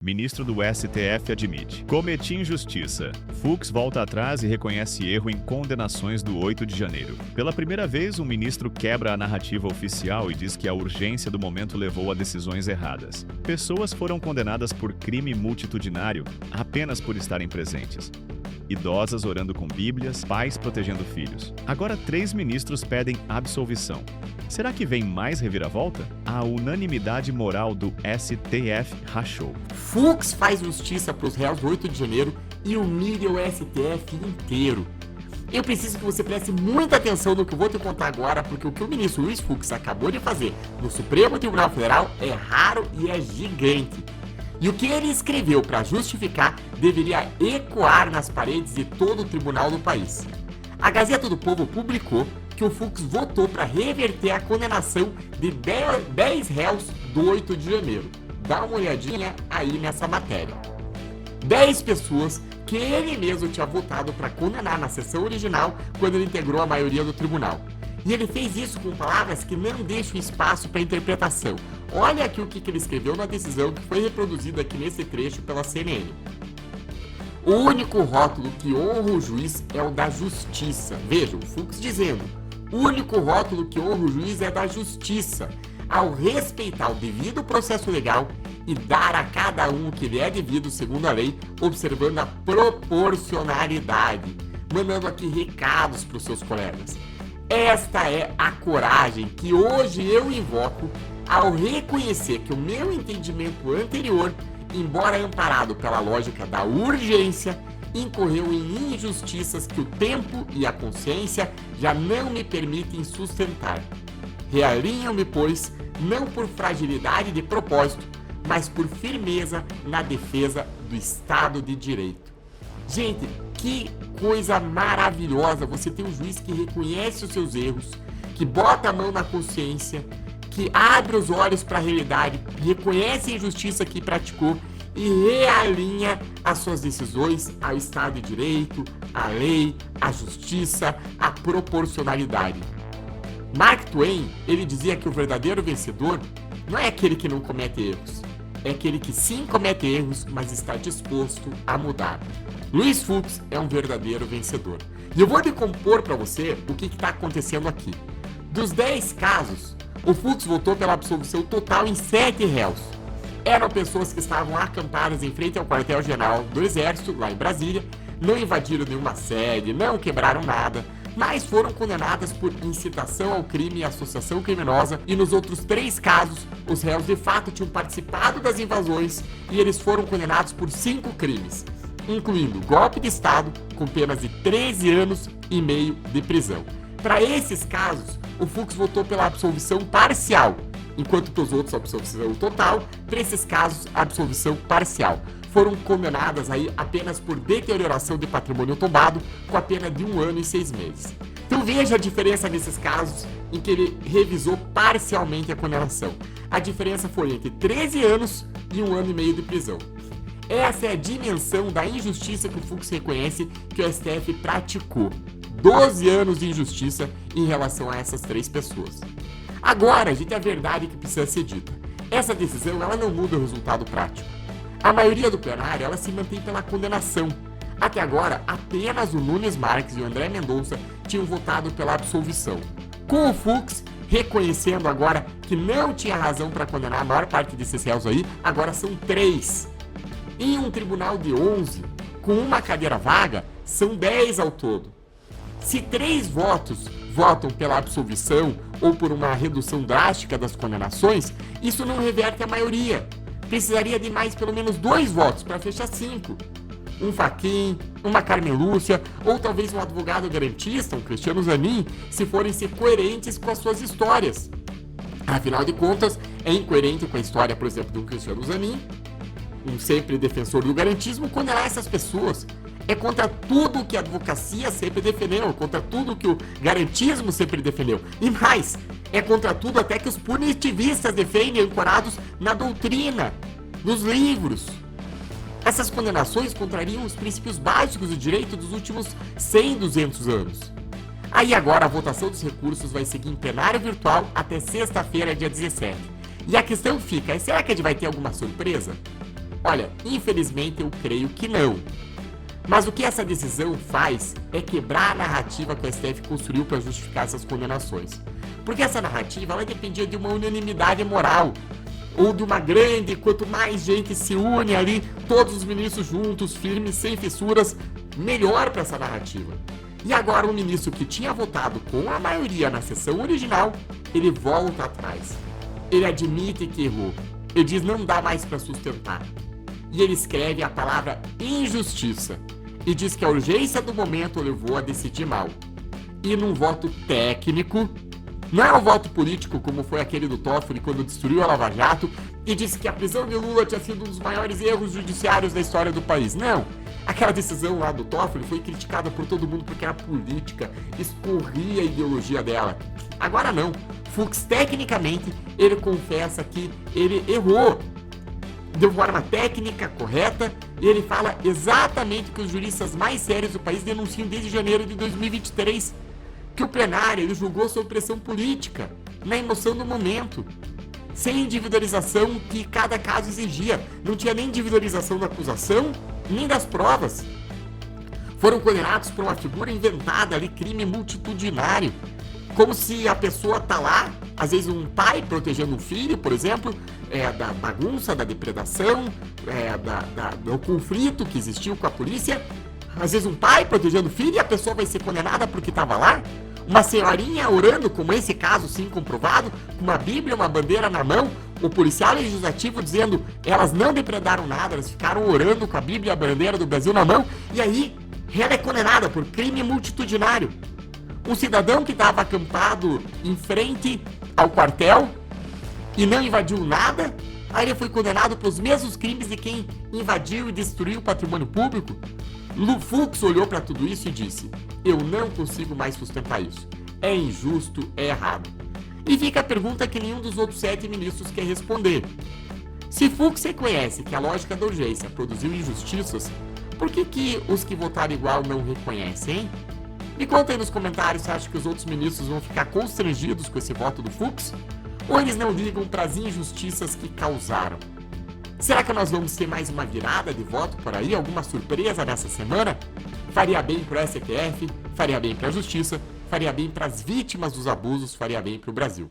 Ministro do STF admite: cometi injustiça. Fux volta atrás e reconhece erro em condenações do 8 de janeiro. Pela primeira vez, um ministro quebra a narrativa oficial e diz que a urgência do momento levou a decisões erradas. Pessoas foram condenadas por crime multitudinário apenas por estarem presentes. Idosas orando com bíblias, pais protegendo filhos. Agora 3 ministros pedem absolvição. Será que vem mais reviravolta? A unanimidade moral do STF rachou. Fux faz justiça para os réus do 8 de janeiro e humilha o STF inteiro. Eu preciso que você preste muita atenção no que eu vou te contar agora, porque o que o ministro Luiz Fux acabou de fazer no Supremo Tribunal Federal é raro e é gigante. E o que ele escreveu para justificar deveria ecoar nas paredes de todo o tribunal do país. A Gazeta do Povo publicou que o Fux votou para reverter a condenação de 10 réus do 8 de janeiro. Dá uma olhadinha aí nessa matéria. 10 pessoas que ele mesmo tinha votado para condenar na sessão original quando ele integrou a maioria do tribunal. E ele fez isso com palavras que não deixam espaço para interpretação. Olha aqui o que ele escreveu na decisão que foi reproduzida aqui nesse trecho pela CNN. O único rótulo que honra o juiz é o da justiça. Veja, o Fux dizendo: o único rótulo que honra o juiz é da justiça, ao respeitar o devido processo legal e dar a cada um o que lhe é devido segundo a lei, observando a proporcionalidade, mandando aqui recados para os seus colegas. Esta é a coragem que hoje eu invoco ao reconhecer que o meu entendimento anterior, embora amparado pela lógica da urgência, incorreu em injustiças que o tempo e a consciência já não me permitem sustentar. Realinho-me, pois, não por fragilidade de propósito, mas por firmeza na defesa do Estado de Direito. Gente, que coisa maravilhosa você ter um juiz que reconhece os seus erros, que bota a mão na consciência, que abre os olhos para a realidade, reconhece a injustiça que praticou e realinha as suas decisões ao Estado de Direito, à lei, à justiça, à proporcionalidade. Mark Twain, ele dizia que o verdadeiro vencedor não é aquele que não comete erros, é aquele que sim comete erros, mas está disposto a mudar. Luiz Fux é um verdadeiro vencedor. E eu vou decompor para você o que está acontecendo aqui. Dos 10 casos, o Fux votou pela absolvição total em 7 réus. Eram pessoas que estavam acampadas em frente ao quartel-general do Exército, lá em Brasília, não invadiram nenhuma sede, não quebraram nada, mas foram condenadas por incitação ao crime e associação criminosa, e nos outros 3 casos, os réus de fato tinham participado das invasões e eles foram condenados por 5 crimes, incluindo golpe de Estado, com penas de 13 anos e meio de prisão. Para esses casos, o Fux votou pela absolvição parcial, enquanto para os outros a absolvição total. Para esses casos, a absolvição parcial. Foram condenadas aí apenas por deterioração de patrimônio tombado, com a pena de 1 ano e 6 meses. Então veja a diferença nesses casos em que ele revisou parcialmente a condenação. A diferença foi entre 13 anos e 1 ano e meio de prisão. Essa é a dimensão da injustiça que o Fux reconhece que o STF praticou. 12 anos de injustiça em relação a essas 3 pessoas. Agora, gente, a verdade que precisa ser dita. Essa decisão, ela não muda o resultado prático. A maioria do plenário, ela se mantém pela condenação. Até agora, apenas o Nunes Marques e o André Mendonça tinham votado pela absolvição. Com o Fux reconhecendo agora que não tinha razão para condenar a maior parte desses réus aí, agora são 3. Em um tribunal de 11, com uma cadeira vaga, são 10 ao todo. Se 3 votos votam pela absolvição ou por uma redução drástica das condenações, isso não reverte a maioria. Precisaria de mais pelo menos 2 votos para fechar 5. Um Fachin, uma Carmen Lúcia, ou talvez um advogado garantista, um Cristiano Zanin, se forem ser coerentes com as suas histórias. Afinal de contas, é incoerente com a história, por exemplo, de um Cristiano Zanin, um sempre defensor do garantismo, condenar essas pessoas. É contra tudo que a advocacia sempre defendeu, contra tudo que o garantismo sempre defendeu. E mais, é contra tudo até que os punitivistas defendem, ancorados na doutrina, nos livros. Essas condenações contrariam os princípios básicos do direito dos últimos 100, 200 anos. Aí agora a votação dos recursos vai seguir em plenário virtual até sexta-feira, dia 17. E a questão fica, será que a gente vai ter alguma surpresa? Olha, infelizmente eu creio que não. Mas o que essa decisão faz é quebrar a narrativa que o STF construiu para justificar essas condenações. Porque essa narrativa ela dependia de uma unanimidade moral, ou de uma grande, quanto mais gente se une ali, todos os ministros juntos, firmes, sem fissuras, melhor para essa narrativa. E agora o ministro que tinha votado com a maioria na sessão original, ele volta atrás. Ele admite que errou. Ele diz não dá mais para sustentar. E ele escreve a palavra injustiça. E diz que a urgência do momento o levou a decidir mal. E num voto técnico, não é um voto político como foi aquele do Toffoli quando destruiu a Lava Jato e disse que a prisão de Lula tinha sido um dos maiores erros judiciários da história do país. Não. Aquela decisão lá do Toffoli foi criticada por todo mundo porque era política, escorria a ideologia dela. Agora não. Fux, tecnicamente, ele confessa que ele errou de forma técnica correta e ele fala exatamente o que os juristas mais sérios do país denunciam desde janeiro de 2023, que o plenário ele julgou sob pressão política, na emoção do momento, sem individualização que cada caso exigia. Não tinha nem individualização da acusação, nem das provas. Foram condenados por uma figura inventada ali, crime multitudinário. Como se a pessoa tá lá, às vezes um pai protegendo um filho, por exemplo, da bagunça, da depredação, do conflito que existiu com a polícia. Às vezes um pai protegendo o filho e a pessoa vai ser condenada porque estava lá. Uma senhorinha orando, como esse caso sim comprovado, com uma bíblia, uma bandeira na mão, o policial legislativo dizendo elas não depredaram nada, elas ficaram orando com a bíblia e a bandeira do Brasil na mão, e aí ela é condenada por crime multitudinário. Um cidadão que estava acampado em frente ao quartel e não invadiu nada, aí ele foi condenado pelos mesmos crimes de quem invadiu e destruiu o patrimônio público. Fux olhou para tudo isso e disse: eu não consigo mais sustentar isso. É injusto, é errado. E fica a pergunta que nenhum dos outros 7 ministros quer responder. Se Fux reconhece que a lógica da urgência produziu injustiças, por que os que votaram igual não reconhecem, hein? Me conta aí nos comentários se acha que os outros ministros vão ficar constrangidos com esse voto do Fux, ou eles não ligam para as injustiças que causaram. Será que nós vamos ter mais uma virada de voto por aí? Alguma surpresa nessa semana? Faria bem para o STF, faria bem para a Justiça, faria bem para as vítimas dos abusos, faria bem para o Brasil.